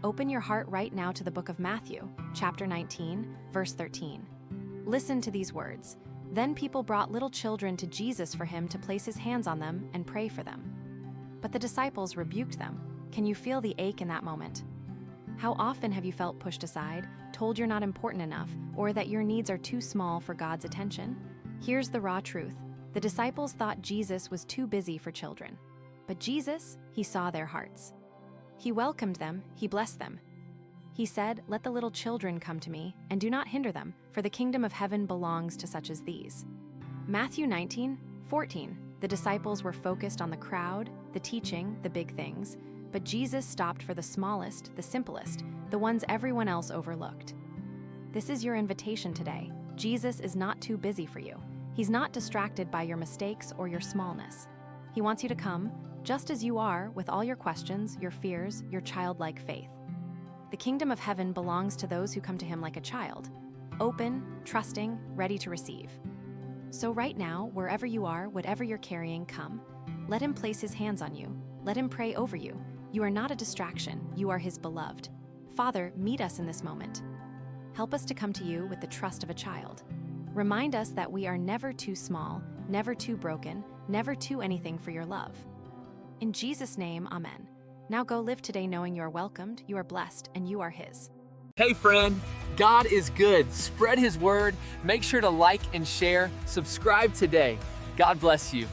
open your heart right now to the book of Matthew, chapter 19, verse 13. Listen to these words. Then people brought little children to Jesus for him to place his hands on them and pray for them. But the disciples rebuked them. Can you feel the ache in that moment? How often have you felt pushed aside, told you're not important enough, or that your needs are too small for God's attention? Here's the raw truth. The disciples thought Jesus was too busy for children. But Jesus, he saw their hearts. He welcomed them, he blessed them. He said, "Let the little children come to me, and do not hinder them, for the kingdom of heaven belongs to such as these." Matthew 19:14. The disciples were focused on the crowd, the teaching, the big things, but Jesus stopped for the smallest, the simplest, the ones everyone else overlooked. This is your invitation today. Jesus is not too busy for you. He's not distracted by your mistakes or your smallness. He wants you to come, just as you are, with all your questions, your fears, your childlike faith. The kingdom of heaven belongs to those who come to him like a child, open, trusting, ready to receive. So right now, wherever you are, whatever you're carrying, come. Let him place his hands on you. Let him pray over you. You are not a distraction. You are his beloved. Father, meet us in this moment. Help us to come to you with the trust of a child. Remind us that we are never too small, never too broken, never too anything for your love. In Jesus' name, amen. Now go live today knowing you are welcomed, you are blessed, and you are his. Hey friend, God is good. Spread his word. Make sure to like and share. Subscribe today. God bless you.